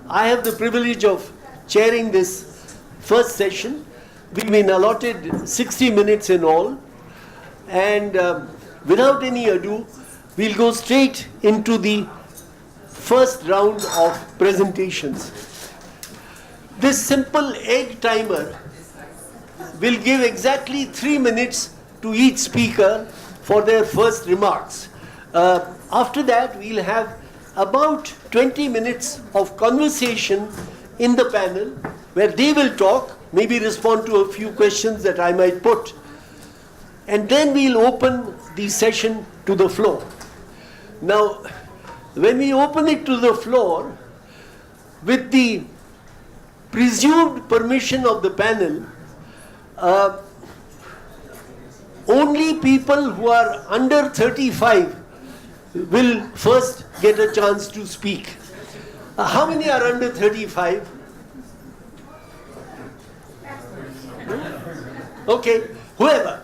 I have the privilege of chairing this first session. We've been allotted 60 minutes in all, and without any ado, we'll go straight into the first round of presentations. This simple egg timer will give exactly 3 minutes to each speaker for their first remarks. After that, we'll have about 20 minutes of conversation in the panel where they will talk, maybe respond to a few questions that I might put. And then we'll open the session to the floor. Now, when we open it to the floor, with the presumed permission of the panel, only people who are under 35 will first get a chance to speak. How many are under 35? Okay, whoever.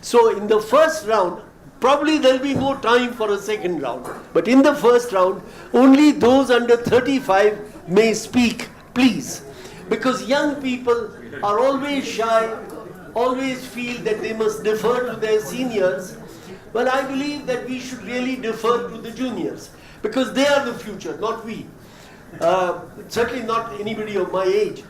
So in the first round, probably there'll be more time for a second round. But in the first round, only those under 35 may speak, please. Because young people are always shy, always feel that they must defer to their seniors. Well, I believe that we should really defer to the juniors, because they are the future, not we. Certainly not anybody of my age.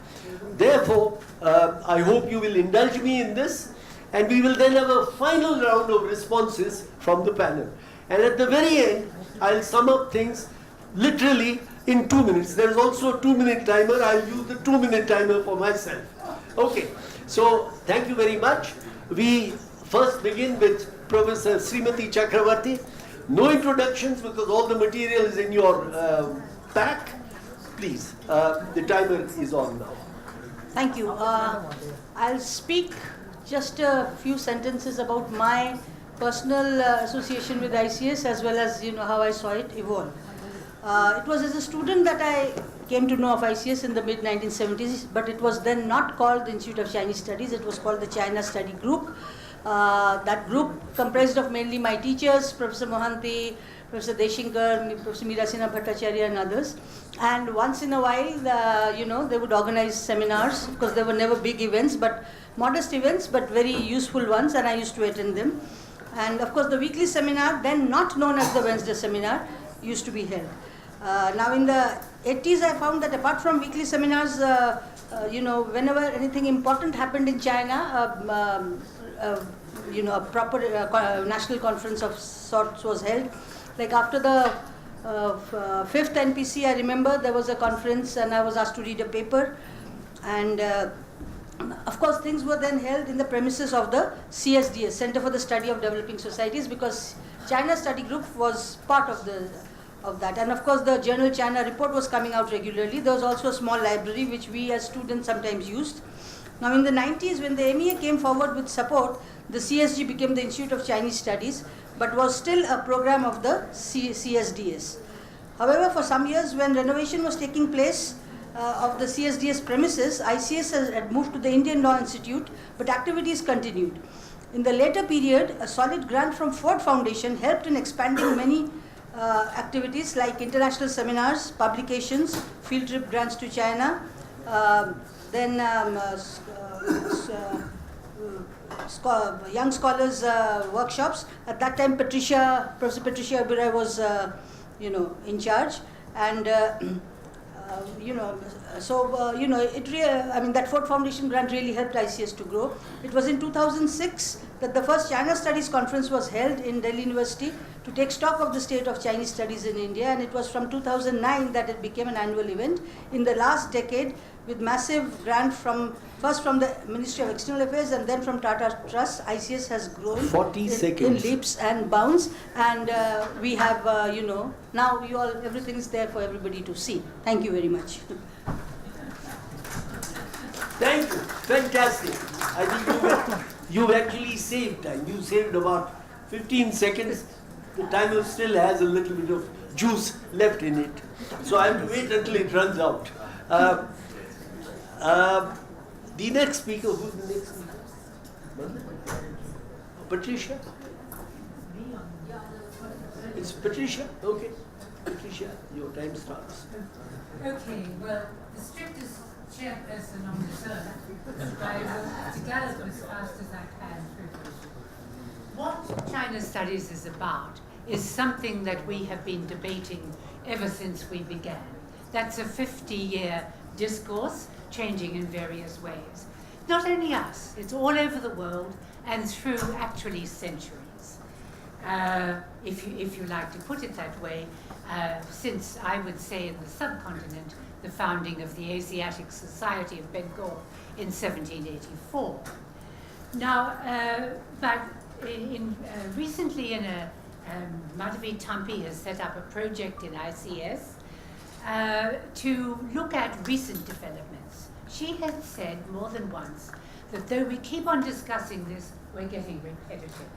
Therefore, I hope you will indulge me in this, and we will then have a final round of responses from the panel. And at the very end, I'll sum up things literally in 2 minutes. There is also a 2-minute timer. I'll use the 2-minute timer for myself. Okay, so thank you very much. We first begin with Professor Srimati Chakravarti. No introductions because all the material is in your pack. Please, the timer is on now. Thank you. I'll speak just a few sentences about my personal association with ICS, as well as how I saw it evolve. It was as a student that I came to know of ICS in the mid-1970s, but it was then not called the Institute of Chinese Studies. It was called the China Study Group. That group comprised of mainly my teachers, Professor Mohanty, Professor Deshinkar, Professor Mirasena Bhattacharya, and others. And once in a while, they would organize seminars, because there were never big events, but modest events, but very useful ones, and I used to attend them. And of course, the weekly seminar, then not known as the Wednesday seminar, used to be held. Now in the 80s, I found that apart from weekly seminars, whenever anything important happened in China, a proper national conference of sorts was held. Like after the 5th NPC, I remember there was a conference and I was asked to read a paper. And of course, things were then held in the premises of the CSDS, Center for the Study of Developing Societies, because China Study Group was part of that. And of course, the journal China Report was coming out regularly. There was also a small library which we as students sometimes used. Now in the 90s, when the MEA came forward with support, the CSG became the Institute of Chinese Studies, but was still a program of the CSDS. However, for some years, when renovation was taking place of the CSDS premises, ICS had moved to the Indian Law Institute, but activities continued. In the later period, a solid grant from Ford Foundation helped in expanding many activities like international seminars, publications, field trip grants to China, then young scholars workshops. At that time, Professor Patricia Oberoi was, in charge, and that Ford Foundation grant really helped ICS to grow. It was in 2006 that the first China Studies conference was held in Delhi University to take stock of the state of Chinese studies in India, and it was from 2009 that it became an annual event. In the last decade, with massive grant first from the Ministry of External Affairs and then from Tata Trust, ICS has grown 40 seconds. in leaps and bounds, and we have, now everything is there for everybody to see. Thank you very much. Thank you. Fantastic. I think you've actually saved time. You saved about 15 seconds. The timer still has a little bit of juice left in it. So I have to wait until it runs out. The next speaker, who's the next speaker? Patricia? It's Patricia? Okay. Patricia, your time starts. Okay, well, the strictest chairperson on this earth, I will gallop as fast as I can through this. What China Studies is about is something that we have been debating ever since we began. That's a 50-year discourse, changing in various ways. Not only us, it's all over the world and through actually centuries. If you like to put it that way, since I would say in the subcontinent, the founding of the Asiatic Society of Bengal in 1784. Now, but recently Madhavi Tampi has set up a project in ICS to look at recent developments. She had said more than once that though we keep on discussing this, we're getting repetitive.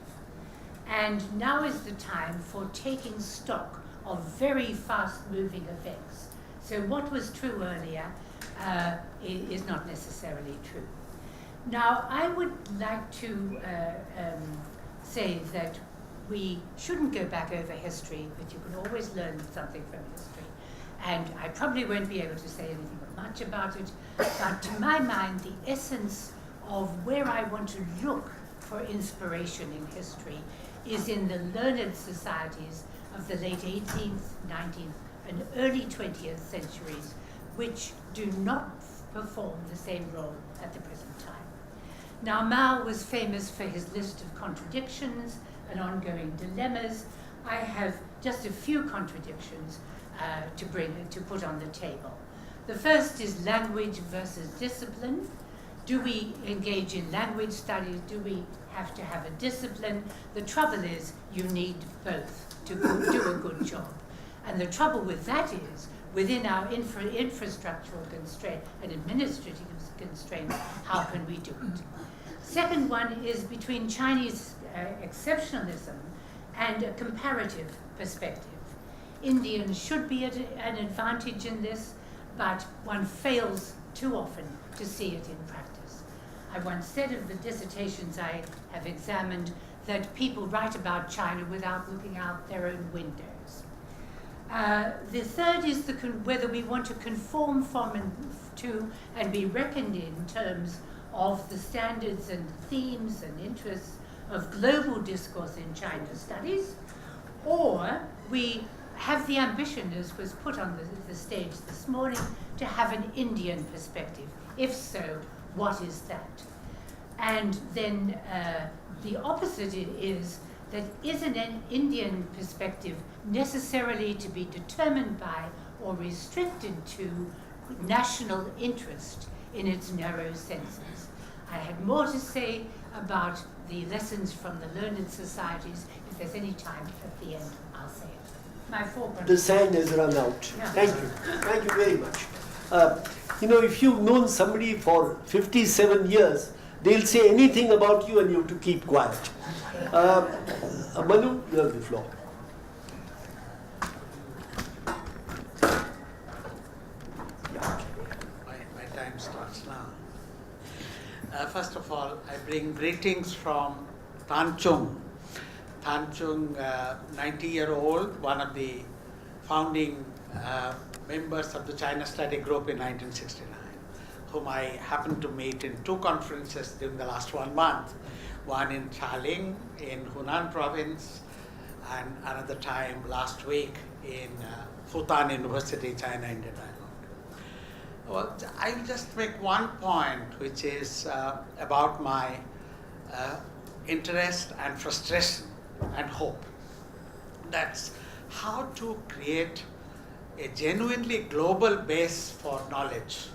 And now is the time for taking stock of very fast-moving events. So what was true earlier is not necessarily true. Now, I would like to say that we shouldn't go back over history, but you can always learn something from history. And I probably won't be able to say anything much about it, but to my mind, the essence of where I want to look for inspiration in history is in the learned societies of the late 18th, 19th, and early 20th centuries, which do not perform the same role at the present time. Now, Mao was famous for his list of contradictions and ongoing dilemmas. I have just a few contradictions to put on the table. The first is language versus discipline. Do we engage in language studies? Do we have to have a discipline? The trouble is you need both to do a good job. And the trouble with that is, within our infrastructural constraint and administrative constraints, how can we do it? Second one is between Chinese exceptionalism and a comparative perspective. Indians should be at an advantage in this, but one fails too often to see it in practice. I once said of the dissertations I have examined that people write about China without looking out their own windows. The third is whether we want to conform to and be reckoned in terms of the standards and themes and interests of global discourse in China studies, or we have the ambition, as was put on the stage this morning, to have an Indian perspective. If so, what is that? And then the opposite is that isn't an Indian perspective necessarily to be determined by or restricted to national interest in its narrow senses. I had more to say about the lessons from the learned societies. If there's any time at the end, I'll say it. My 4 points. The sand has run out. Yeah. Thank you. Thank you very much. If you've known somebody for 57 years, they'll say anything about you and you have to keep quiet. Manu, you have the floor. My time starts now. First of all, I bring greetings from Tanchung. Tanchung, 90-year-old, one of the founding members of the China Study Group in 1969, whom I happened to meet in 2 conferences during the last 1 month. One in Chaling in Hunan province, and another time last week in Futan University, China-India dialogue. Well, I'll just make one point, which is about my interest and frustration and hope. That's how to create a genuinely global base for knowledge.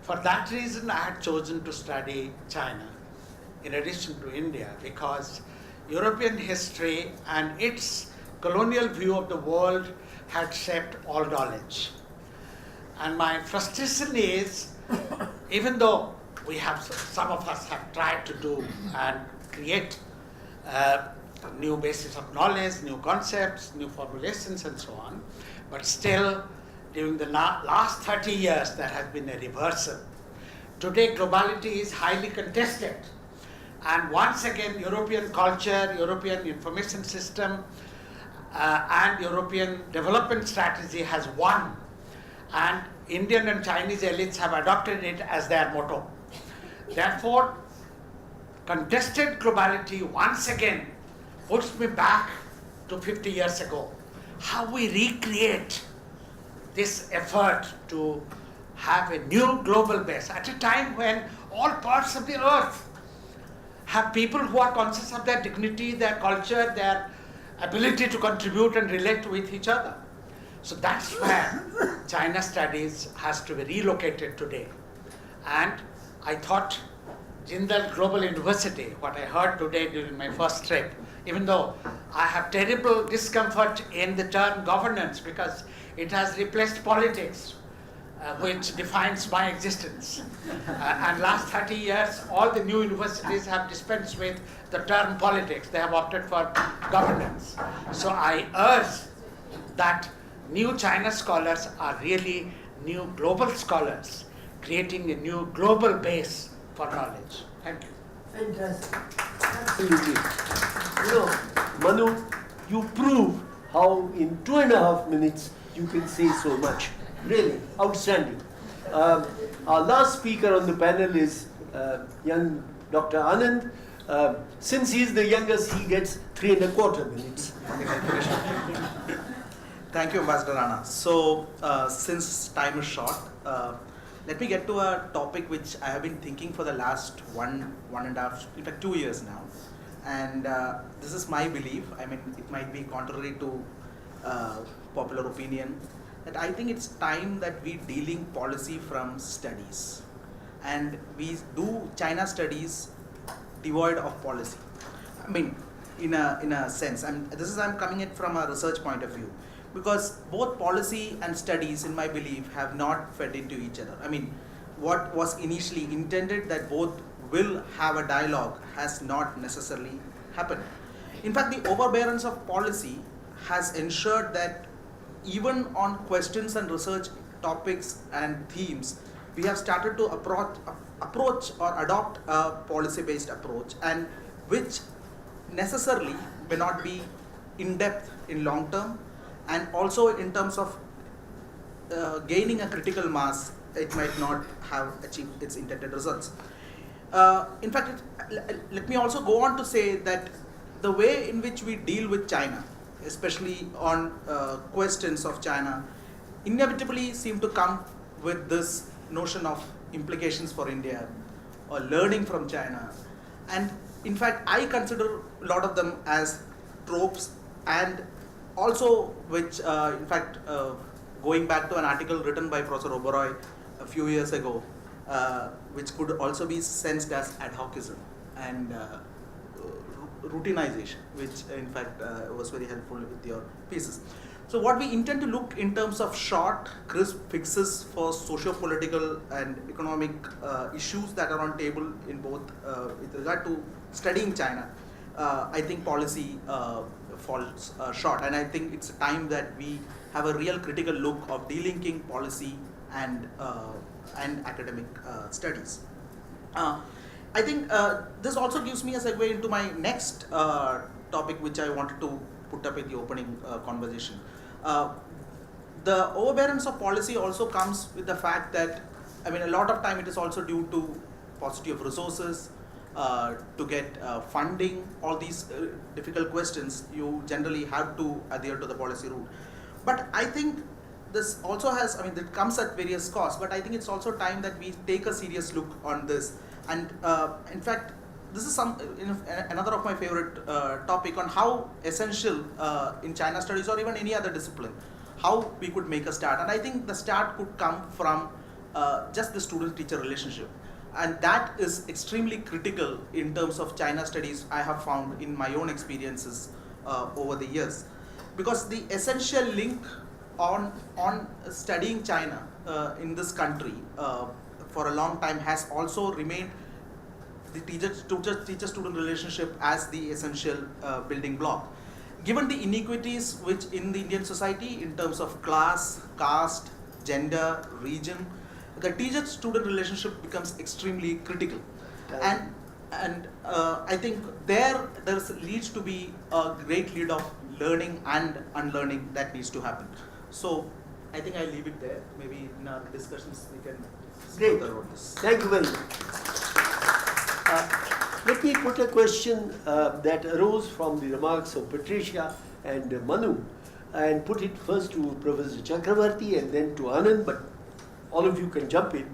For that reason, I had chosen to study China in addition to India, because European history and its colonial view of the world had shaped all knowledge. And my frustration is, even though some of us have tried to do and create new basis of knowledge, new concepts, new formulations and so on, but still during the last 30 years there has been a reversal. Today globality is highly contested, and once again European culture, European information system and European development strategy has won, and Indian and Chinese elites have adopted it as their motto. Therefore, contested globality once again puts me back to 50 years ago. How we recreate this effort to have a new global base at a time when all parts of the earth have people who are conscious of their dignity, their culture, their ability to contribute and relate with each other. So that's where China studies has to be relocated today. And I thought Jindal Global University, what I heard today during my first trip, even though I have terrible discomfort in the term governance because it has replaced politics, which defines my existence. And last 30 years, all the new universities have dispensed with the term politics. They have opted for governance. So I urge that new China scholars are really new global scholars, creating a new global base for knowledge. Thank you. Fantastic. Absolutely. You know, Manu, you prove how in 2.5 minutes you can say so much. Really, outstanding. Our last speaker on the panel is young Dr. Anand. Since he is the youngest, he gets 3.25 minutes. Thank you, Ambassador Rana. So, since time is short, let me get to a topic which I have been thinking for the last one and a half, in fact 2 years now. And this is my belief. I mean, it might be contrary to popular opinion, that I think it's time that we delink policy from studies. And we do China studies devoid of policy. I mean, in a sense, I'm coming it from a research point of view, because both policy and studies, in my belief, have not fed into each other. I mean, what was initially intended that both will have a dialogue has not necessarily happened. In fact, the overbearance of policy has ensured that even on questions and research topics and themes, we have started to approach or adopt a policy-based approach, and which necessarily may not be in depth in long term, and also in terms of gaining a critical mass, it might not have achieved its intended results. In fact, let me also go on to say that the way in which we deal with China, especially on questions of China, inevitably seem to come with this notion of implications for India or learning from China. And in fact, I consider a lot of them as tropes, and also which, in fact, going back to an article written by Professor Oberoi a few years ago, which could also be sensed as ad hocism and routinization, which in fact was very helpful with your pieces. So what we intend to look in terms of short, crisp fixes for socio-political and economic issues that are on table in both with regard to studying China, I think policy falls short, and I think it's a time that we have a real critical look of delinking policy and academic studies. I think this also gives me a segue into my next topic, which I wanted to put up in the opening conversation. The overbearance of policy also comes with the fact that, I mean, a lot of time it is also due to paucity of resources, to get funding, all these difficult questions, you generally have to adhere to the policy route. But I think this also has, I mean, it comes at various costs, but I think it's also time that we take a serious look on this. And in fact, this is another of my favorite topic on how essential in China studies or even any other discipline, how we could make a start. And I think the start could come from just the student-teacher relationship. And that is extremely critical in terms of China studies, I have found in my own experiences over the years. Because the essential link on studying China in this country for a long time has also remained the teacher-student relationship as the essential building block. Given the inequities which in the Indian society in terms of class, caste, gender, region, the teacher-student relationship becomes extremely critical. And I think there leads to be a great learning and unlearning that needs to happen. So I think I'll leave it there. Maybe in our discussions we can Great. further on this. Thank you very much. Let me put a question that arose from the remarks of Patricia and Manu, and put it first to Professor Chakravarti and then to Anand, but all of you can jump in.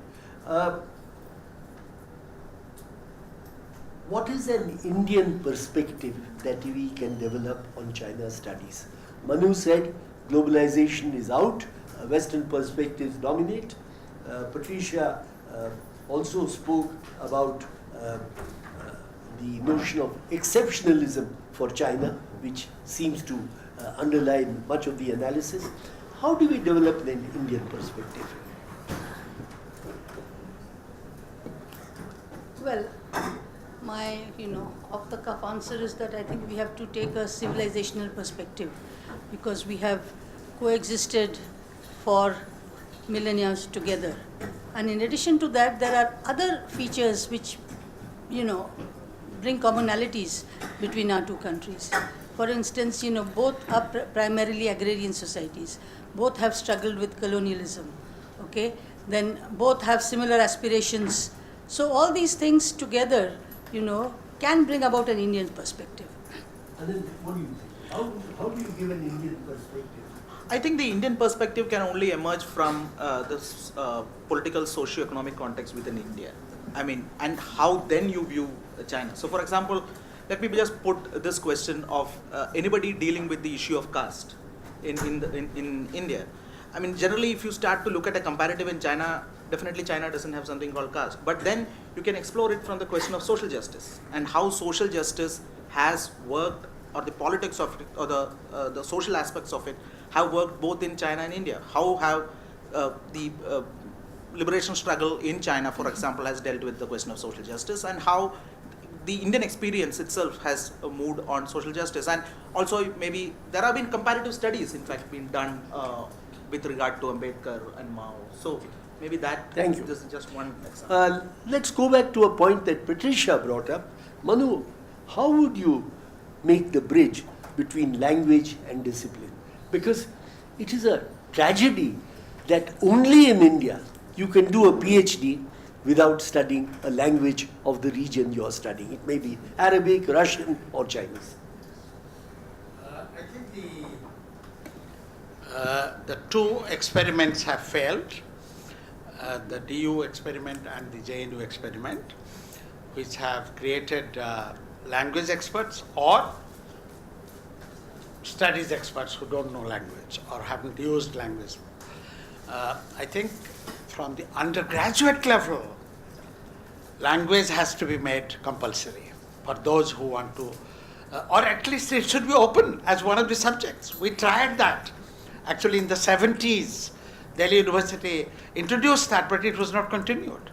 What is an Indian perspective that we can develop on China studies? Manu said globalization is out, Western perspectives dominate. Patricia also spoke about the notion of exceptionalism for China, which seems to underline much of the analysis. How do we develop an Indian perspective? Well, my, off the cuff answer is that I think we have to take a civilizational perspective, because we have coexisted for millennia together. And in addition to that, there are other features which, bring commonalities between our two countries. For instance, both are primarily agrarian societies. Both have struggled with colonialism, okay? Then both have similar aspirations. So all these things together, can bring about an Indian perspective. And then what do you think? How do you give an Indian perspective? I think the Indian perspective can only emerge from this political socio-economic context within India. I mean, and how then you view China. So for example, let me just put this question of anybody dealing with the issue of caste in India. I mean, generally if you start to look at a comparative in China, definitely China doesn't have something called caste. But then you can explore it from the question of social justice and how social justice has worked, or the politics of it, or the social aspects of it have worked both in China and India. How have the liberation struggle in China, for example, has dealt with the question of social justice, and how the Indian experience itself has moved on social justice. And also maybe there have been comparative studies, in fact, been done with regard to Ambedkar and Mao. So maybe that Thank you. This is just one example. Let's go back to a point that Patricia brought up. Manu, how would you make the bridge between language and discipline? Because it is a tragedy that only in India you can do a PhD without studying a language of the region you are studying. It may be Arabic, Russian, or Chinese. I think the two experiments have failed, the DU experiment and the JNU experiment, which have created language experts or studies experts who don't know language or haven't used language. I think from the undergraduate level, language has to be made compulsory for those who want to, or at least it should be open as one of the subjects. We tried that. Actually, in the 70s, Delhi University introduced that, but it was not continued.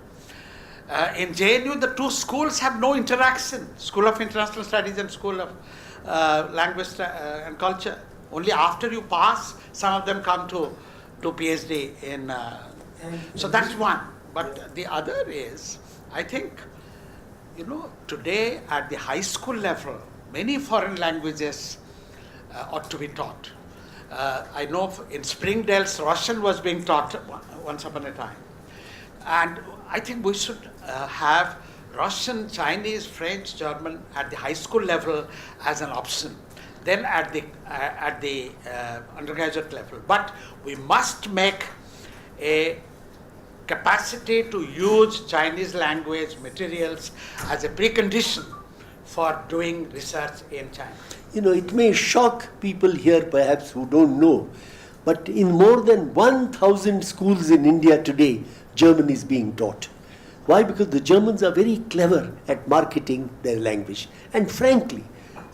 In JNU, the two schools have no interaction, School of International Studies and School of Language and Culture. Only after you pass, some of them come to PhD in, so that's one. But the other is, I think, today at the high school level, many foreign languages ought to be taught. I know in Springdale's Russian was being taught once upon a time. And I think we should have Russian, Chinese, French, German at the high school level as an option. Then at the undergraduate level. But we must make a capacity to use Chinese language materials as a precondition for doing research in China. It may shock people here perhaps who don't know, but in more than 1,000 schools in India today, German is being taught. Why? Because the Germans are very clever at marketing their language. And frankly,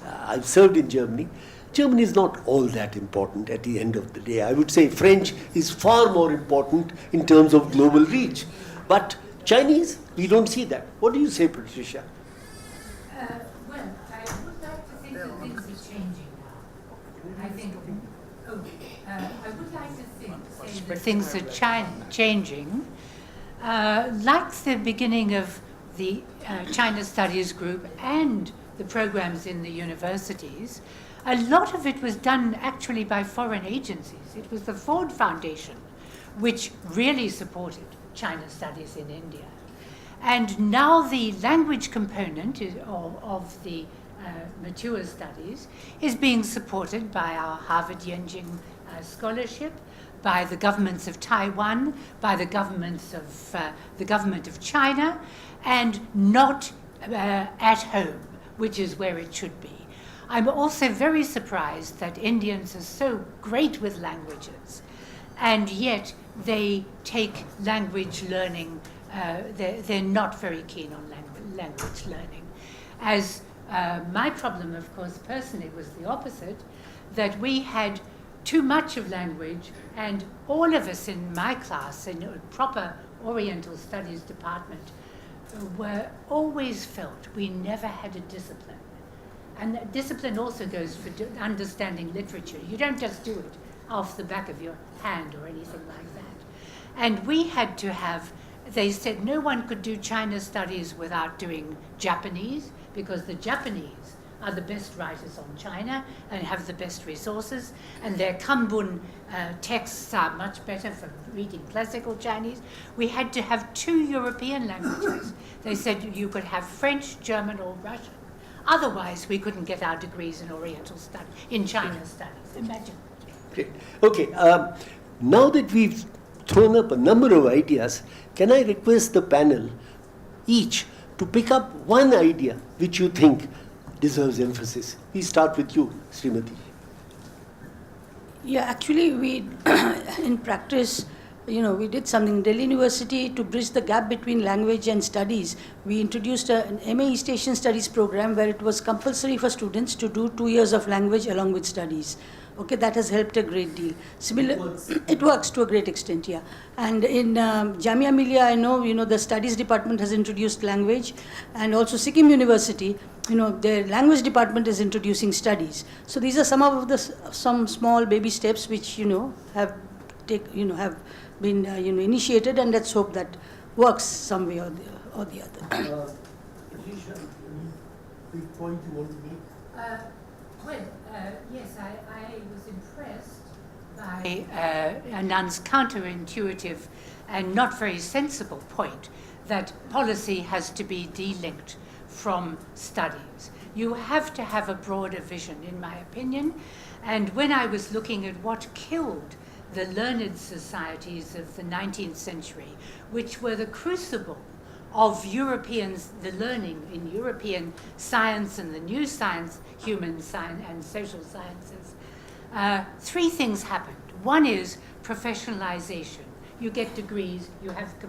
I've served in Germany. German is not all that important at the end of the day. I would say French is far more important in terms of global reach. But Chinese, we don't see that. What do you say, Patricia? Well, I would like to think that things are changing now. I think, I would like to say that things are changing. Like the beginning of the China Studies Group and the programs in the universities, a lot of it was done actually by foreign agencies. It was the Ford Foundation which really supported China studies in India. And now the language component of the mature studies is being supported by our Harvard Yenjing scholarship, by the governments of Taiwan, by the government of China, and not at home, which is where it should be. I'm also very surprised that Indians are so great with languages, and yet they take language learning, they're not very keen on language learning. As my problem, of course, personally was the opposite, that we had too much of language, and all of us in my class, in a proper Oriental Studies department, were always felt we never had a discipline. And that discipline also goes for understanding literature. You don't just do it off the back of your hand or anything like that. And we had to have, they said no one could do China studies without doing Japanese, because the Japanese are the best writers on China and have the best resources, and their Kanbun texts are much better for reading classical Chinese. We had to have 2 European languages. They said you could have French, German, or Russian. Otherwise, we couldn't get our degrees in Oriental studies, in China studies. Imagine. Great. Okay, now that we've thrown up a number of ideas, can I request the panel each to pick up one idea which you think deserves emphasis? We start with you, Srimati. Yeah, actually, we, in practice, we did something. Delhi University, to bridge the gap between language and studies, we introduced an MA East Asian Studies program where it was compulsory for students to do 2 years of language along with studies. Okay, that has helped a great deal. It works to a great extent, yeah. And in Jamia Millia, I know, the studies department has introduced language, and also Sikkim University, their language department is introducing studies. So these are some small baby steps which, have been, initiated, and let's hope that works some way or the other. Patricia, any big point you want to make? Yes, I was impressed by Anand's counterintuitive and not very sensible point that policy has to be delinked from studies. You have to have a broader vision, in my opinion. And when I was looking at what killed the learned societies of the 19th century, which were the crucible of Europeans, the learning in European science and the new science, human science and social sciences, 3 things happened. One is professionalization. You get degrees, you have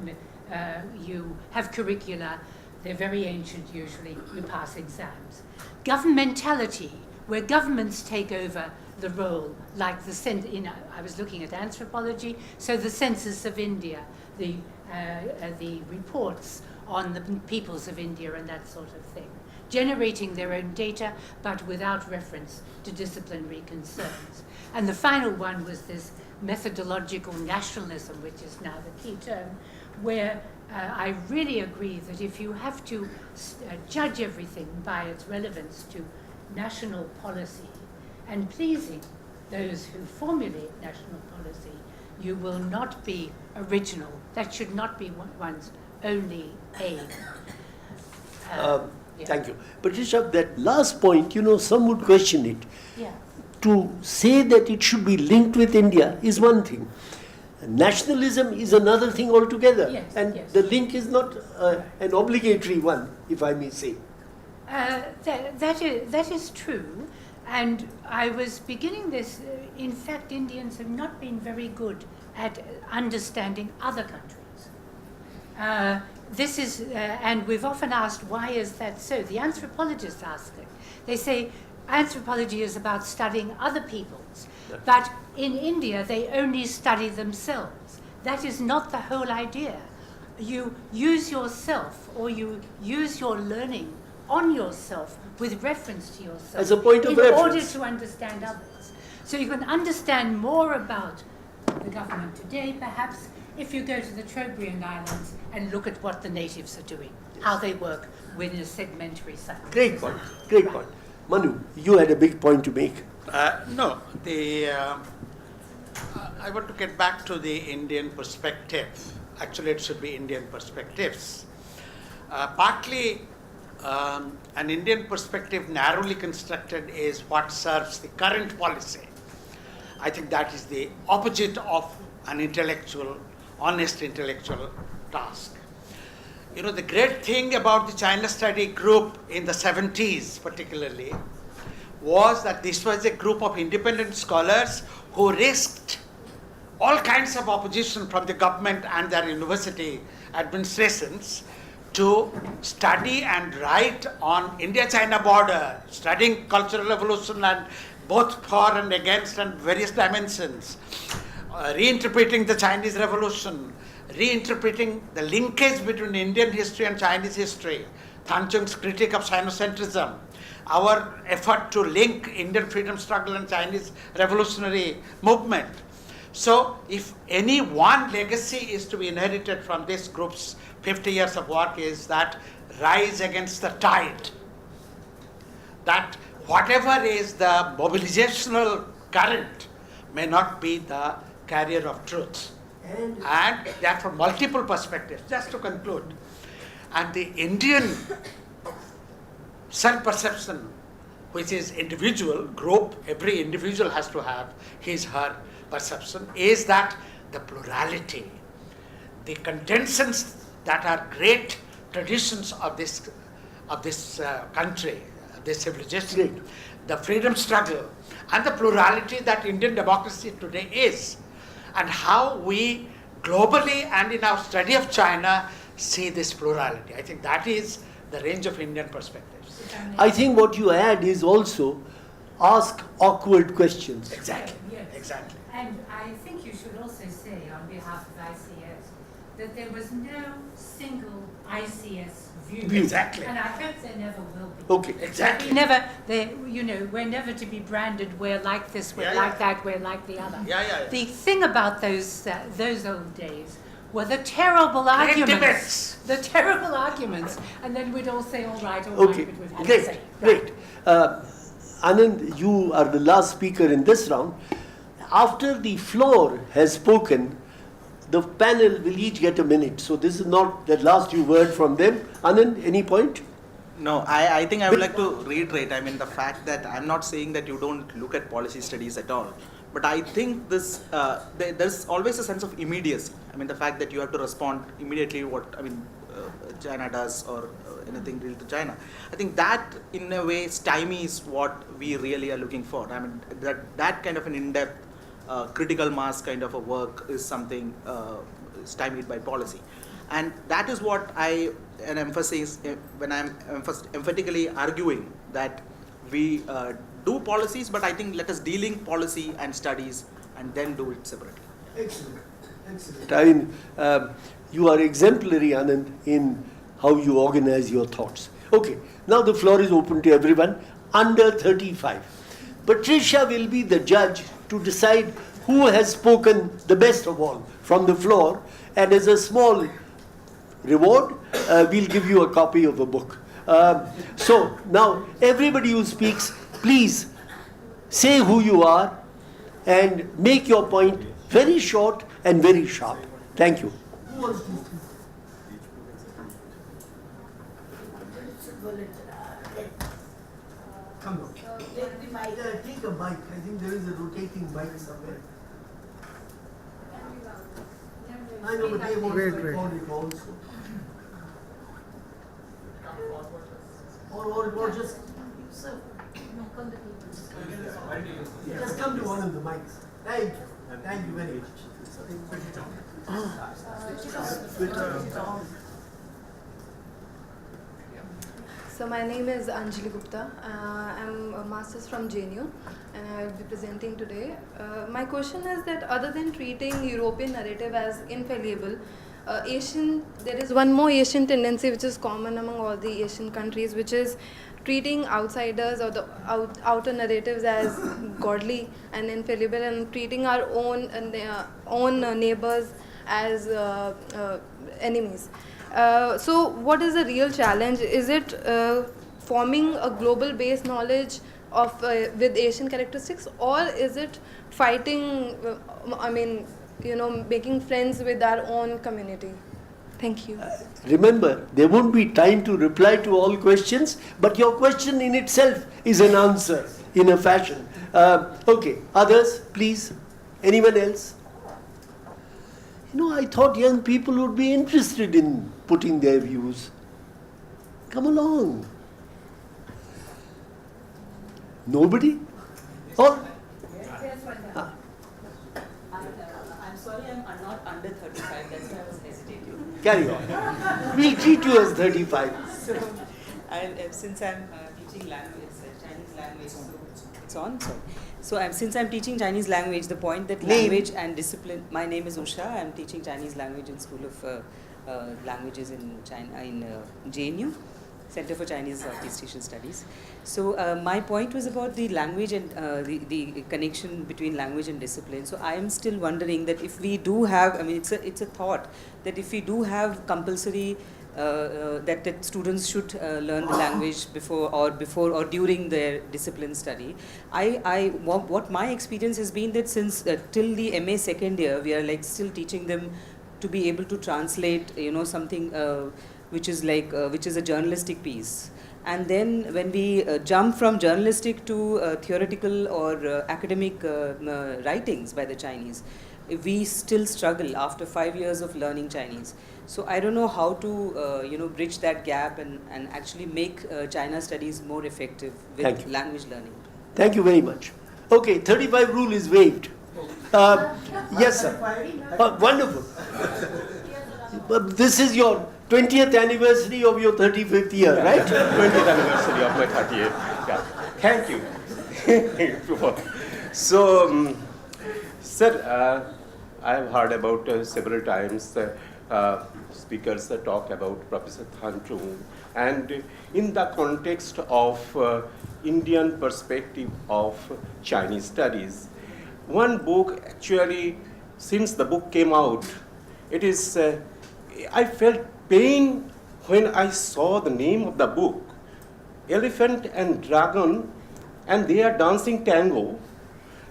curricula, they're very ancient usually, you pass exams. Governmentality, where governments take over the role, like I was looking at anthropology, so the census of India, the reports on the peoples of India and that sort of thing, generating their own data but without reference to disciplinary concerns. And the final one was this methodological nationalism, which is now the key term, where I really agree that if you have to judge everything by its relevance to national policy and pleasing those who formulate national policy, you will not be original. That should not be one's only aim. Thank you. Patricia, that last point, some would question it. Yeah. To say that it should be linked with India is one thing. Nationalism is another thing altogether. Yes, and yes. the link is not an obligatory one, if I may say. That is true. And I was beginning this, in fact, Indians have not been very good at understanding other countries. And we've often asked, why is that so? The anthropologists ask it. They say, anthropology is about studying other peoples, but in India, they only study themselves. That is not the whole idea. You use yourself, or you use your learning on yourself with reference to yourself as a point of reference, in order to understand others. So you can understand more about the government today, perhaps, if you go to the Trobriand Islands and look at what the natives are doing, how they work within a segmentary cycle. Great point, great point. Manu, you had a big point to make. No, I want to get back to the Indian perspective. Actually, it should be Indian perspectives. Partly, an Indian perspective narrowly constructed is what serves the current policy. I think that is the opposite of an intellectual, honest intellectual task. You know, the great thing about the China study group in the 70s particularly was that this was a group of independent scholars who risked all kinds of opposition from the government and their university administrations to study and write on India-China border, studying cultural evolution and both for and against and various dimensions, reinterpreting the Chinese Revolution, reinterpreting the linkage between Indian history and Chinese history, Thanchung's critique of Sinocentrism, our effort to link Indian freedom struggle and Chinese revolutionary movement. So if any one legacy is to be inherited from this group's 50 years of work is that rise against the tide. That whatever is the mobilizational current may not be the carrier of truth. And therefore multiple perspectives. Just to conclude, and the Indian self-perception, which is individual, group, every individual has to have his, her perception, is that the plurality, the contentions that are great traditions of this country, this civilization, the freedom struggle, and the plurality that Indian democracy today is, and how we globally and in our study of China see this plurality. I think that is the range of Indian perspectives. I think what you add is also ask awkward questions. Exactly. Yes. Exactly. And I think you should also say on behalf of ICS that there was no single ICS view. Exactly. And I hope there never will be. Okay. Exactly. We're never to be branded, we're like this, we're Yeah, like yeah. that, we're like the other. Yeah. The thing about those old days were the terrible Great arguments. debates. The terrible arguments. And then we'd all say, all right, Okay, but we've had to great, say. great. Anand, you are the last speaker in this round. After the floor has spoken, the panel will each get a minute. So this is not the last you word from them. Anand, any point? No, I think I would like to reiterate, I mean, the fact that I'm not saying that you don't look at policy studies at all. But I think this, there's always a sense of immediacy. I mean, the fact that you have to respond immediately China does or anything related to China. I think that in a way stymies what we really are looking for. I mean, that kind of an in-depth critical mass kind of a work is something stymied by policy. And that is what I emphasize when I'm emphatically arguing that we do policies, but I think let us delink policy and studies and then do it separately. Excellent. Excellent. I mean, you are exemplary, Anand, in how you organize your thoughts. Okay, now the floor is open to everyone under 35. Patricia will be the judge to decide who has spoken the best of all from the floor, and as a small reward, we'll give you a copy of a book. So now, everybody who speaks, please say who you are and make your point very short and very sharp. Thank you. Who wants to speak? Come on. Take the mic. Yeah, take a mic. I think there is a rotating mic somewhere. I know, but they won't record it also. Or just just come to one of the mics. Thank you. Thank you very much. So my name is Anjali Gupta. I'm a master's from JNU and I will be presenting today. My question is that other than treating European narrative as infallible, there is one more Asian tendency which is common among all the Asian countries, which is treating outsiders or the outer narratives as godly and infallible, and treating our own neighbors as enemies. So what is the real challenge? Is it forming a global based knowledge of with Asian characteristics, or is it fighting, making friends with our own community? Thank you. Remember, there won't be time to reply to all questions, but your question in itself is an answer in a fashion. Okay, others, please. Anyone else? I thought young people would be interested in putting their views. Come along. Nobody? Or? I'm sorry, I'm not under 35. That's why I was hesitating. Carry on. We'll treat you as 35. So, since I'm teaching language, Chinese language, so it's on. So since I'm teaching Chinese language, the point that language and discipline. My name is Usha. I'm teaching Chinese language in School of Languages in China in JNU. Center for Chinese Southeast Asian Studies. So my point was about the language and the connection between language and discipline. So I am still wondering that if we do have, it's a thought that if we do have compulsory that students should learn the language before or during their discipline study. What my experience has been that since till the MA second year, we are still teaching them to be able to translate, something which is a journalistic piece. And then when we jump from journalistic to theoretical or academic writings by the Chinese, we still struggle after 5 years of learning Chinese. So I don't know how to bridge that gap and actually make China studies more effective with language learning. Thank you very much. Okay, 35 rule is waived. Yes, sir. Wonderful. But this is your 20th anniversary of your 35th year, right? 20th anniversary of my 30th. Yeah. Thank you. So, sir, I have heard about several times speakers talk about Professor Than Chung, and in the context of Indian perspective of Chinese studies. One book, actually, since the book came out, it is, I felt pain when I saw the name of the book, Elephant and Dragon, and they are dancing tango,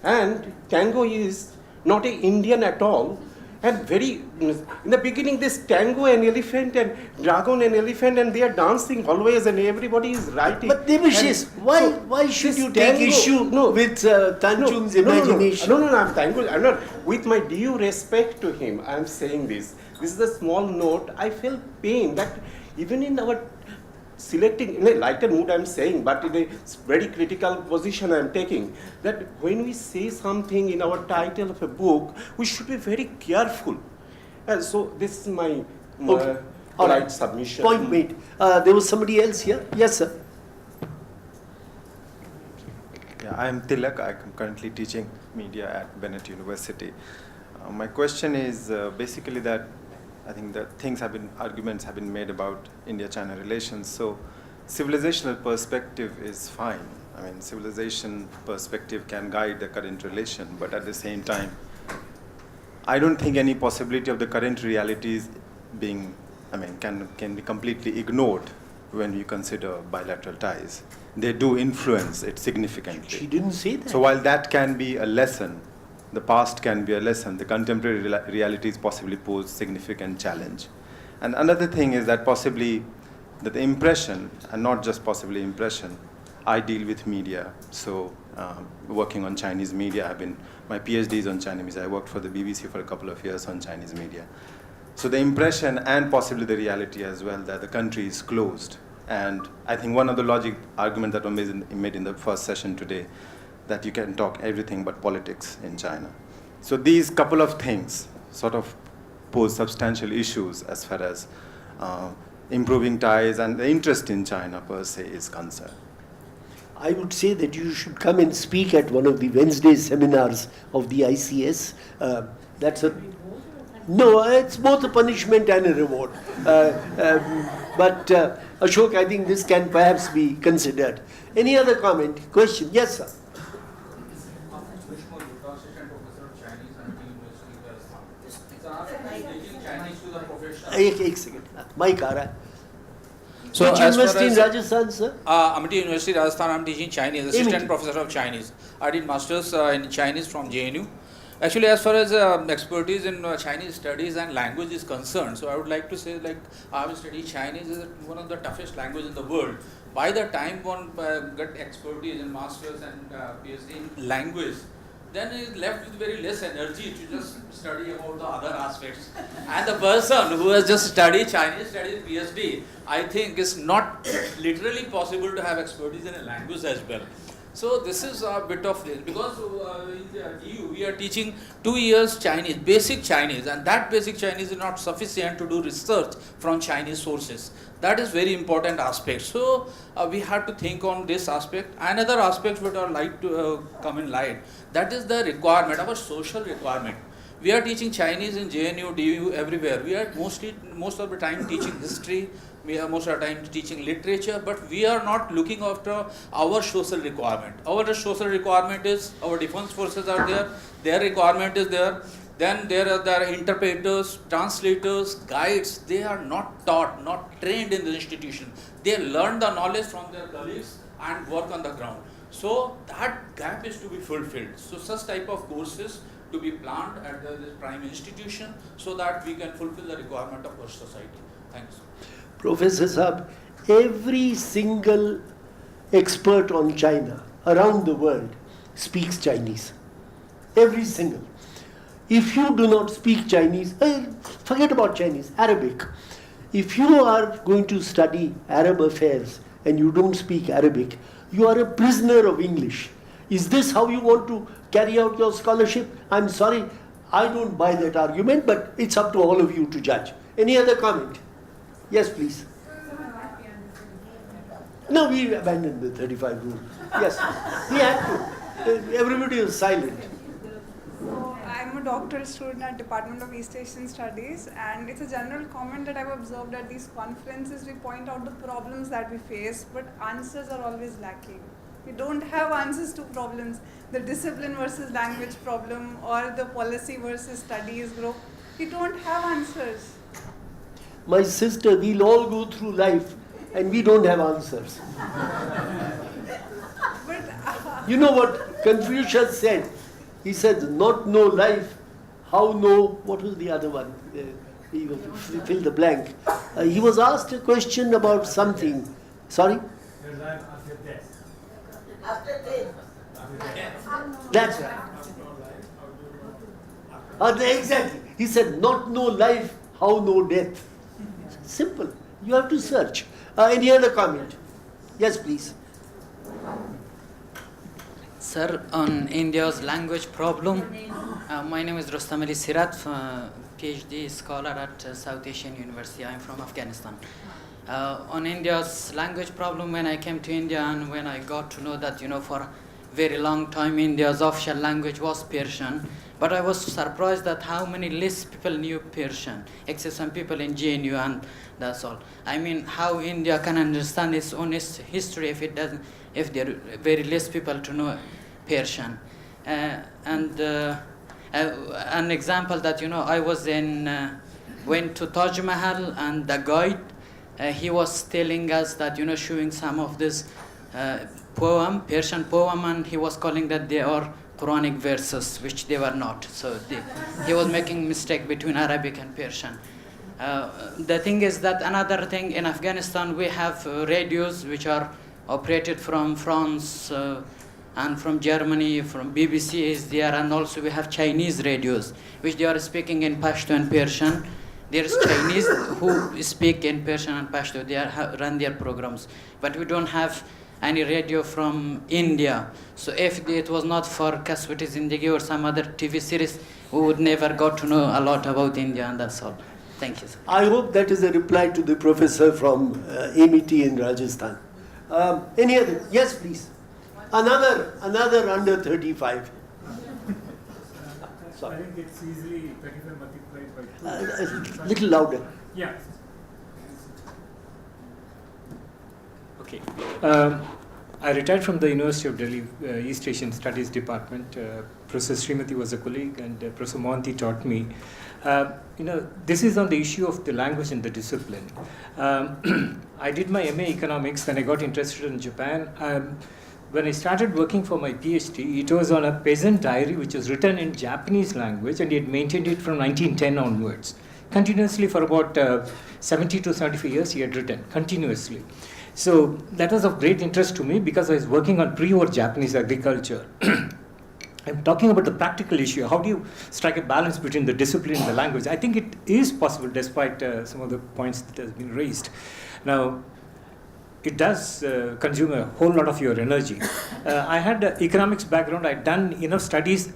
and tango is not an Indian at all, and in the beginning this tango and elephant and dragon and elephant, and they are dancing always and everybody is writing. But Debashis, why should you take issue with Than Chung's imagination? No, I'm not, with my due respect to him, I am saying this. This is a small note. I felt pain that even in our selecting, in a lighter mood I am saying, but in a very critical position I am taking, that when we say something in our title of a book, we should be very careful. And so this is my polite submission. Point made. There was somebody else here. Yes, sir. Yeah, I am Tilak. I am currently teaching media at Bennett University. My question is basically that I think that arguments have been made about India-China relations. So civilizational perspective is fine. Civilization perspective can guide the current relation, but at the same time, I don't think any possibility of the current realities can be completely ignored when we consider bilateral ties. They do influence it significantly. She didn't say that. So while that can be a lesson, the past can be a lesson, the contemporary realities possibly pose significant challenge. And another thing is that possibly that the impression, and not just possibly impression, I deal with media. So working on Chinese media, my PhD is on Chinese media. I worked for the BBC for a couple of years on Chinese media. So the impression and possibly the reality as well that the country is closed. And I think one of the logic arguments that was made in the first session today, that you can talk everything but politics in China. So these couple of things sort of pose substantial issues as far as improving ties and the interest in China per se is concerned. I would say that you should come and speak at one of the Wednesday seminars of the ICS. No, it's both a punishment and a reward. But Ashok, I think this can perhaps be considered. Any other comment, question? Yes, sir. एक second mic आ रहा है So Which as far university in as Rajasthan, sir? Amity University, Rajasthan, I'm teaching Chinese, assistant Amity. professor of Chinese. I did masters in Chinese from JNU. Actually, as far as expertise in Chinese studies and language is concerned, so I would like to say, like, I have studied Chinese is one of the toughest language in the world. By the time one get expertise in masters and PhD in language, then he is left with very less energy to just study about the other aspects. And the person who has just studied Chinese, studied PhD, I think is not literally possible to have expertise in a language as well. So this is a bit of this, because in the EU we are teaching 2 years Chinese, basic Chinese, and that basic Chinese is not sufficient to do research from Chinese sources. That is very important aspect. So we have to think on this aspect. Another aspect which I would like to come in light, that is the requirement, our social requirement. We are teaching Chinese in JNU, DU, everywhere. We are most of the time teaching history. We are most of the time teaching literature, but we are not looking after our social requirement. Our social requirement is our defense forces are there, their requirement is there. Then there are interpreters, translators, guides. They are not taught, not trained in the institution. They learn the knowledge from their colleagues and work on the ground. So that gap is to be fulfilled. So such type of courses to be planned at this prime institution so that we can fulfill the requirement of our society. Thanks. Professor Saab, every single expert on China around the world speaks Chinese. Every single. If you do not speak Chinese, forget about Chinese, Arabic. If you are going to study Arab affairs and you don't speak Arabic, you are a prisoner of English. Is this how you want to carry out your scholarship? I'm sorry, I don't buy that argument, but it's up to all of you to judge. Any other comment? Yes, please. No, we abandoned the 35 rule. Yes, we had to. Everybody is silent. So I'm a doctoral student at Department of East Asian Studies, and it's a general comment that I've observed at these conferences. We point out the problems that we face, but answers are always lacking. We don't have answers to problems. The discipline versus language problem or the policy versus studies group. We don't have answers. My sister, we'll all go through life and we don't have answers. But You know what Confucius said? He said, not know life, how know, what was the other one? He will fill the blank. He was asked a question about something. Sorry? That's right. Exactly. He said, not know life, how know death. Simple. You have to search. Any other comment? Yes, please. Sir, on India's language problem, my name is Rustam Ali Sirat, PhD scholar at South Asian University. I am from Afghanistan. On India's language problem, when I came to India and when I got to know that, for a very long time India's official language was Persian, but I was surprised that how many less people knew Persian, except some people in JNU, and that's all. I mean, how India can understand its own history if it doesn't, if there are very less people to know Persian. An example that, I was went to Taj Mahal, and the guide, he was telling us that, showing some of this Persian poem, and he was calling that they are Quranic verses, which they were not. So he was making mistake between Arabic and Persian. The thing is that another thing, in Afghanistan we have radios which are operated from France and from Germany, from BBC is there, and also we have Chinese radios which they are speaking in Pashto and Persian. There is Chinese who speak in Persian and Pashto, they run their programs, but we don't have any radio from India. So if it was not for Kaswati Zindagi or some other TV series, we would never got to know a lot about India, and that's all. Thank you, sir. I hope that is a reply to the professor from Amity in Rajasthan. Any other? Yes, please. Another under 35. I think it's easily 35 multiplied by 2. Little louder. Yeah. Okay. I retired from the University of Delhi East Asian Studies Department. Professor Srimati was a colleague, and Professor Mohanty taught me. This is on the issue of the language and the discipline. I did my MA Economics, then I got interested in Japan. When I started working for my PhD, it was on a peasant diary which was written in Japanese language, and he had maintained it from 1910 onwards. Continuously for about 70 to 75 years he had written, continuously. So that was of great interest to me because I was working on pre-war Japanese agriculture. I'm talking about the practical issue. How do you strike a balance between the discipline and the language? I think it is possible despite some of the points that have been raised. Now, it does consume a whole lot of your energy. I had an economics background. I'd done enough studies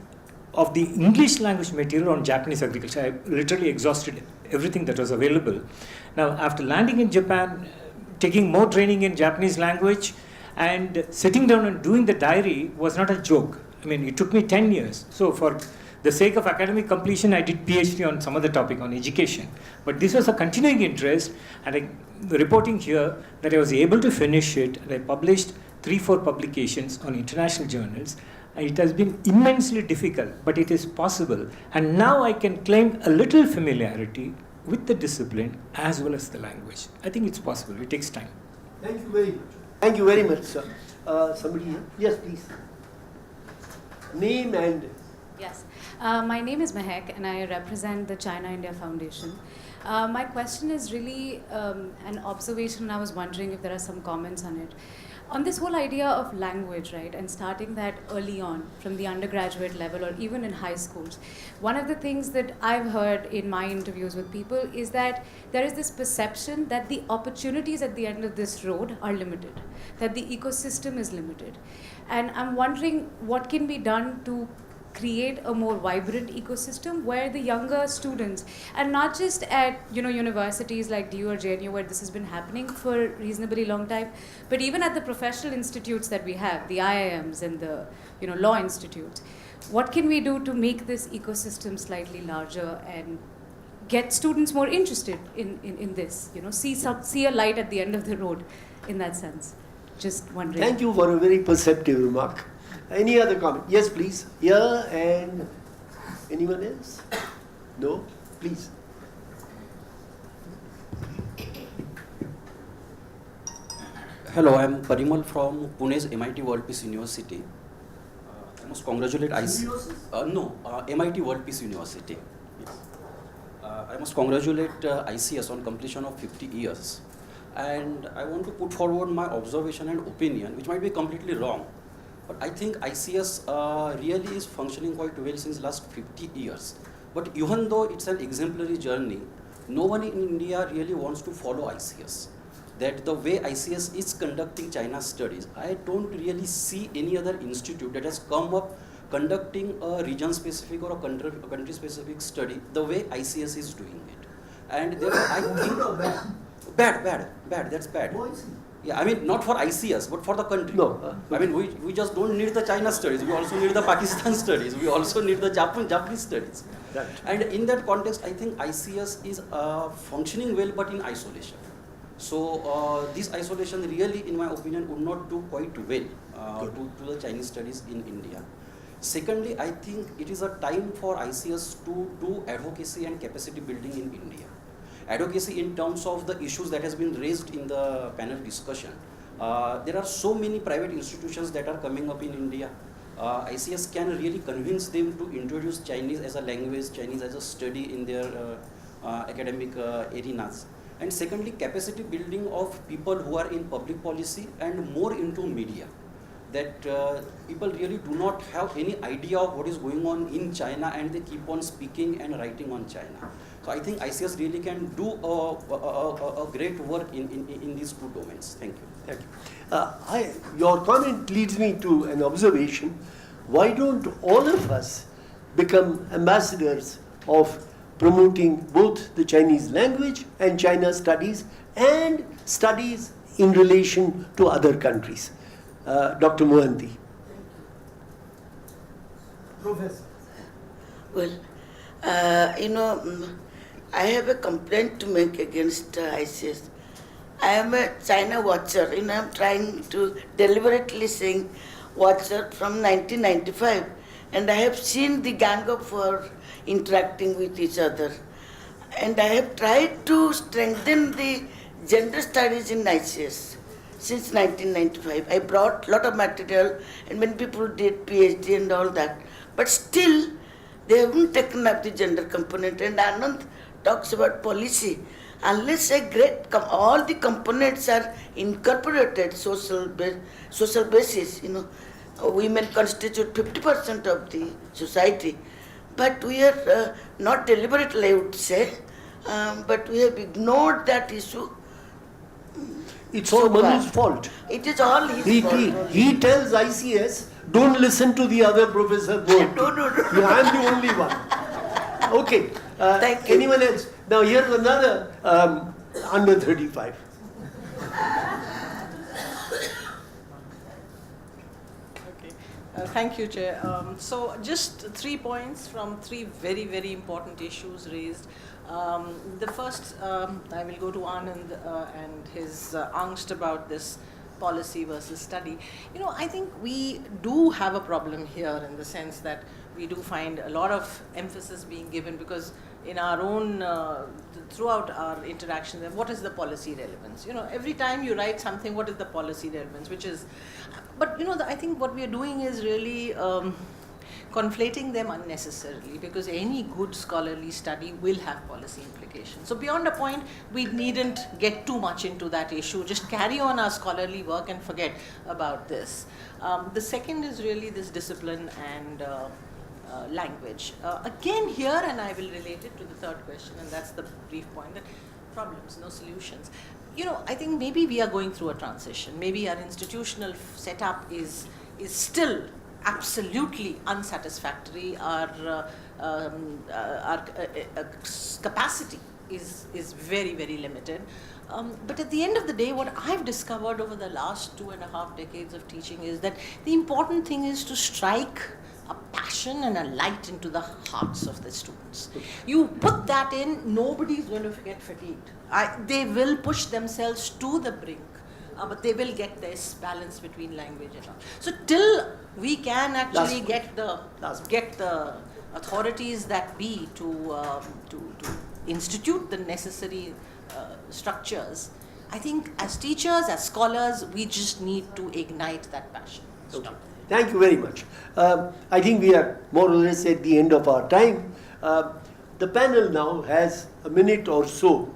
of the English language material on Japanese agriculture. I literally exhausted everything that was available. Now, after landing in Japan, taking more training in Japanese language, and sitting down and doing the diary was not a joke. I mean, it took me 10 years. So for the sake of academic completion, I did PhD on some other topic on education. But this was a continuing interest, and reporting here that I was able to finish it, and I published 3-4 publications on international journals. And it has been immensely difficult, but it is possible. And now I can claim a little familiarity with the discipline as well as the language. I think it's possible. It takes time. Thank you very much. Thank you very much, sir. Somebody here? Yes, please. Name and... Yes. My name is Mehak and I represent the China India Foundation. My question is really an observation. I was wondering if there are some comments on it. On this whole idea of language, right, and starting that early on from the undergraduate level or even in high schools, one of the things that I've heard in my interviews with people is that there is this perception that the opportunities at the end of this road are limited, that the ecosystem is limited. And I'm wondering what can be done to create a more vibrant ecosystem where the younger students, and not just at universities like DU or JNU where this has been happening for a reasonably long time, but even at the professional institutes that we have, the IIMs and the law institutes, what can we do to make this ecosystem slightly larger and get students more interested in this, see a light at the end of the road in that sense? Just wondering. Thank you for a very perceptive remark. Any other comment? Yes, please. Here and anyone else? No? Please. Hello, I am Parimal from Pune's MIT World Peace University. I must congratulate MIT World Peace University. Yes. I must congratulate ICS on completion of 50 years. And I want to put forward my observation and opinion, which might be completely wrong. But I think ICS really is functioning quite well since last 50 years. But even though it's an exemplary journey, no one in India really wants to follow ICS. That the way ICS is conducting China studies, I don't really see any other institute that has come up conducting a region-specific or a country-specific study the way ICS is doing it. And therefore, I think... Bad, that's bad. Yeah, I mean, not for ICS, but for the country. No. I mean, we just don't need the China studies. We also need the Pakistan studies. We also need the Japanese studies. Right. And in that context, I think ICS is functioning well, but in isolation. So this isolation really, in my opinion, would not do quite well to the Chinese studies in India. Secondly, I think it is a time for ICS to do advocacy and capacity building in India. Advocacy in terms of the issues that has been raised in the panel discussion. There are so many private institutions that are coming up in India. ICS can really convince them to introduce Chinese as a language, Chinese as a study in their academic arenas. And secondly, capacity building of people who are in public policy and more into media. That people really do not have any idea of what is going on in China and they keep on speaking and writing on China. So I think ICS really can do a great work in these two domains. Thank you. Thank you. Your comment leads me to an observation. Why don't all of us become ambassadors of promoting both the Chinese language and China studies and studies in relation to other countries? Dr. Mohanty. Professor. Well, I have a complaint to make against ICS. I am a China watcher, I am trying to deliberately saying watcher from 1995, and I have seen the gang of four interacting with each other. And I have tried to strengthen the gender studies in ICS since 1995. I brought a lot of material, and many people did PhD and all that. But still, they haven't taken up the gender component. And Anand talks about policy. Unless all the components are incorporated, social basis, women constitute 50% of the society. But we are not deliberately, I would say, but we have ignored that issue. It's all Manu's fault. It is all his fault. He tells ICS, don't listen to the other professor. No. I'm the only one. Okay. Thank you. Anyone else? Now here's another under 35. Thank you, Chair. So just 3 points from 3 very, very important issues raised. The first, I will go to Anand and his angst about this policy versus study. I think we do have a problem here in the sense that we do find a lot of emphasis being given because in our own, throughout our interactions, what is the policy relevance? Every time you write something, what is the policy relevance, but I think what we are doing is really conflating them unnecessarily because any good scholarly study will have policy implications. So beyond a point, we needn't get too much into that issue. Just carry on our scholarly work and forget about this. The second is really this discipline and language. Again here, and I will relate it to the third question, and that's the brief point, that problems, no solutions. I think maybe we are going through a transition. Maybe our institutional setup is still absolutely unsatisfactory. Our capacity is very, very limited. But at the end of the day, what I've discovered over the last 2.5 decades of teaching is that the important thing is to strike a passion and a light into the hearts of the students. You put that in, nobody's going to get fatigued. They will push themselves to the brink, but they will get this balance between language and all. So till we can actually get the authorities that be to institute the necessary structures, I think as teachers, as scholars, we just need to ignite that passion. Okay. Thank you very much. I think we are more or less at the end of our time. The panel now has a minute or so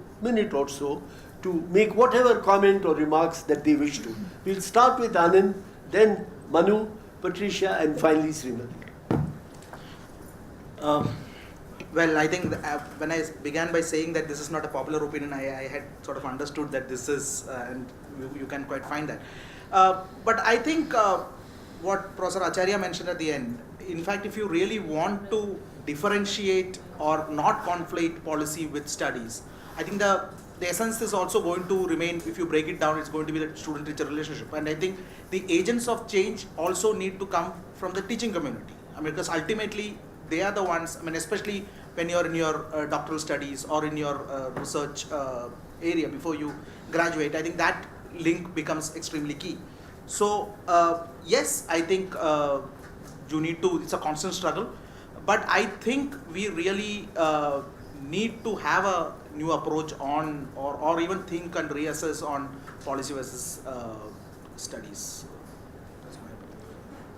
to make whatever comment or remarks that they wish to. We'll start with Anand, then Manu, Patricia, and finally Srimati. Well, I think when I began by saying that this is not a popular opinion, I had sort of understood that this is, and you can quite find that. But I think what Professor Acharya mentioned at the end, in fact, if you really want to differentiate or not conflate policy with studies, I think the essence is also going to remain, if you break it down, it's going to be the student-teacher relationship. And I think the agents of change also need to come from the teaching community. Because ultimately, they are the ones, especially when you're in your doctoral studies or in your research area before you graduate, I think that link becomes extremely key. So, yes, I think you need to, it's a constant struggle, but I think we really need to have a new approach on, or even think and reassess on policy versus studies.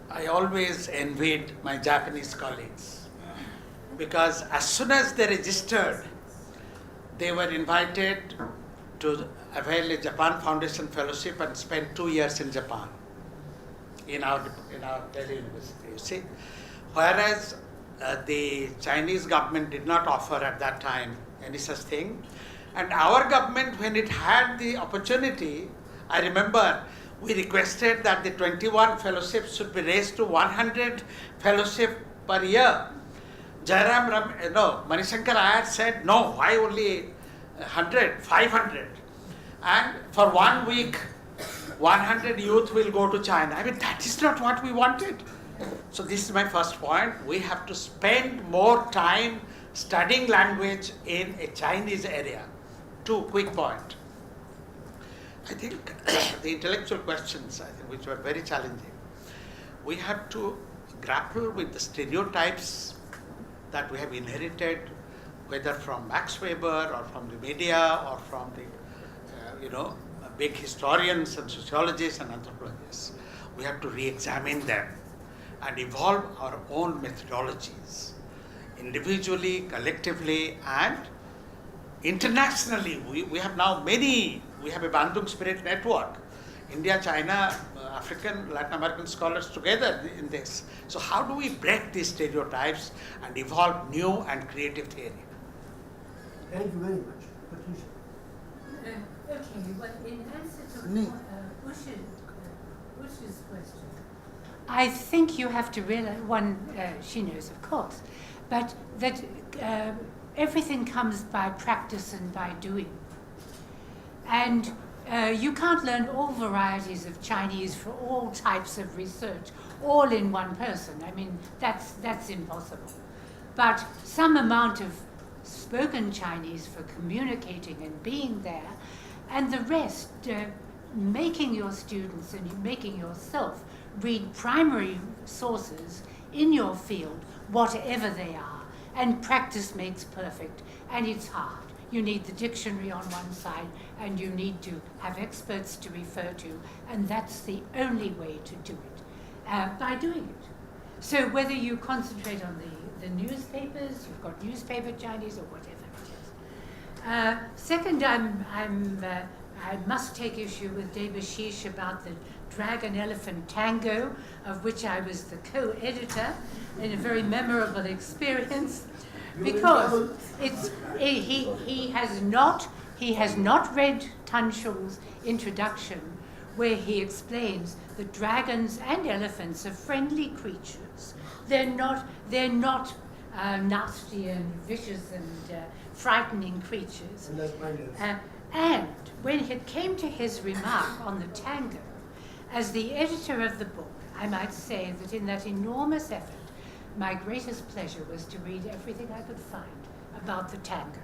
I always envied my Japanese colleagues because as soon as they registered, they were invited to avail a Japan Foundation Fellowship and spend 2 years in Japan, in our Delhi University, you see. Whereas the Chinese government did not offer at that time any such thing. And our government, when it had the opportunity, I remember we requested that the 21 fellowships should be raised to 100 fellowship per year. Manishankar Iyer said, no, why only 100, 500? And for 1 week, 100 youth will go to China. That is not what we wanted. So this is my first point. We have to spend more time studying language in a Chinese area. 2 quick point. I think the intellectual questions, I think, which were very challenging, we have to grapple with the stereotypes that we have inherited, whether from Max Weber or from the media or from the, big historians and sociologists and anthropologists. We have to re-examine them and evolve our own methodologies, individually, collectively, and internationally. We have now we have a Bandung Spirit Network, India, China, African, Latin American scholars together in this. So how do we break these stereotypes and evolve new and creative theory? Thank you very much. Patricia. Okay, well, in answer to Bush's question, I think you have to realize, she knows of course, but that everything comes by practice and by doing. And you can't learn all varieties of Chinese for all types of research, all in one person. I mean, that's impossible. But some amount of spoken Chinese for communicating and being there, and the rest, making your students and making yourself read primary sources in your field, whatever they are, and practice makes perfect, and it's hard. You need the dictionary on one side, and you need to have experts to refer to, and that's the only way to do it, by doing it. So whether you concentrate on the newspapers, you've got newspaper Chinese or whatever it is. Second, I must take issue with Debashish about the Dragon Elephant Tango, of which I was the co-editor in a very memorable experience, because he has not read Tan Shung's introduction, where he explains that dragons and elephants are friendly creatures. They're not nasty and vicious and frightening creatures. And when it came to his remark on the tango, as the editor of the book, I might say that in that enormous effort, my greatest pleasure was to read everything I could find about the tango,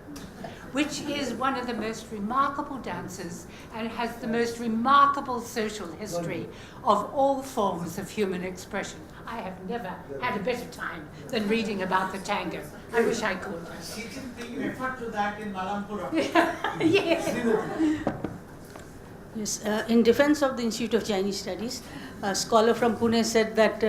which is one of the most remarkable dances and has the most remarkable social history of all forms of human expression. I have never had a better time than reading about the tango. I wish I could. Xi Jinping referred to that in Malampura. Yes. Yes, in defense of the Institute of Chinese Studies, a scholar from Pune said that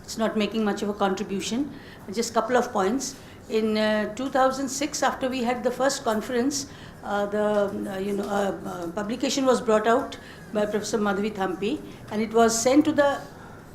it's not making much of a contribution. Just a couple of points. In 2006, after we had the first conference, publication was brought out by Professor Madhavi Thampi, and it was sent to the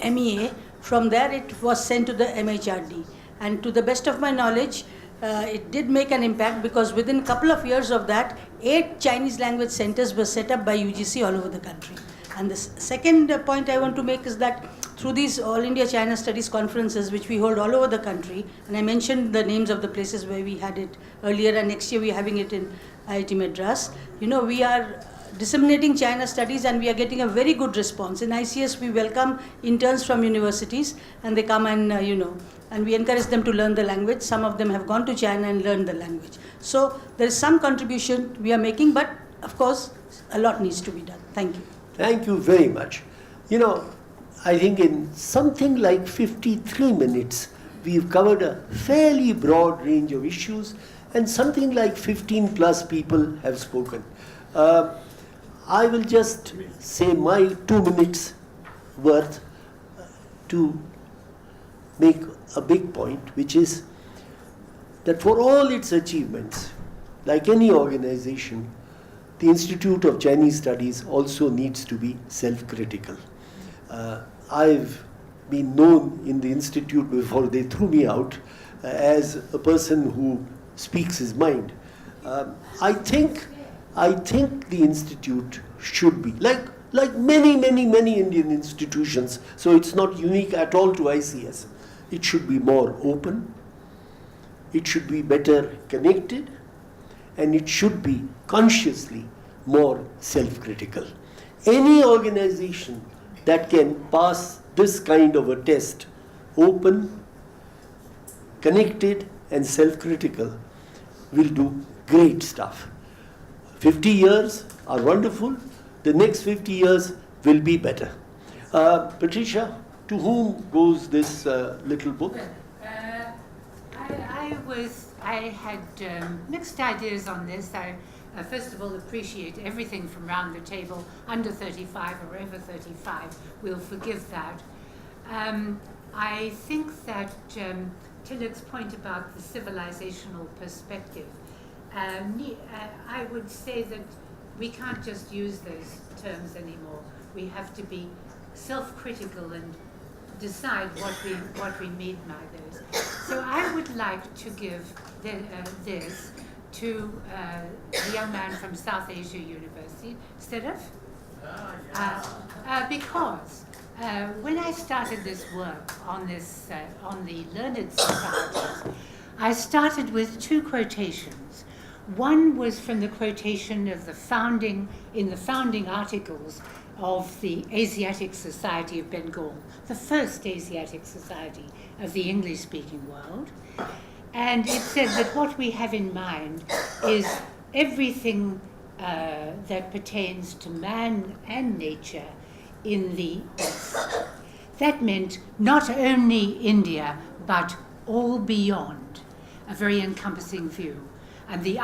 MEA. From there, it was sent to the MHRD. And to the best of my knowledge, it did make an impact, because within a couple of years of that, 8 Chinese language centers were set up by UGC all over the country. And the second point I want to make is that through these All India China Studies conferences, which we hold all over the country, and I mentioned the names of the places where we had it earlier, and next year we are having it in IIT Madras, we are disseminating China studies, and we are getting a very good response. In ICS, we welcome interns from universities, and they come and, and we encourage them to learn the language. Some of them have gone to China and learned the language. So there is some contribution we are making, but of course, a lot needs to be done. Thank you. Thank you very much. I think in something like 53 minutes, we've covered a fairly broad range of issues, and something like 15 plus people have spoken. I will just say my 2 minutes worth to make a big point, which is that for all its achievements, like any organization, the Institute of Chinese Studies also needs to be self-critical. I've been known in the Institute before they threw me out as a person who speaks his mind. I think the Institute should be, like many Indian institutions, so it's not unique at all to ICS. It should be more open, it should be better connected, and it should be consciously more self-critical. Any organization that can pass this kind of a test, open, connected, and self-critical, will do great stuff. 50 years are wonderful, the next 50 years will be better. Patricia, to whom goes this little book? I had mixed ideas on this. I first of all appreciate everything from round the table. Under 35 or over 35, we'll forgive that. I think that Tilak's point about the civilizational perspective, I would say that we can't just use those terms anymore. We have to be self-critical and decide what we mean by those. So I would like to give this to the young man from South Asia University, Siraf, because when I started this work on this on the learned societies, I started with two quotations. One was from the quotation of the founding articles of the Asiatic Society of Bengal, the first Asiatic society of the English-speaking world. And it said that what we have in mind is everything that pertains to man and nature in the East. That meant not only India, but all beyond, a very encompassing view. And the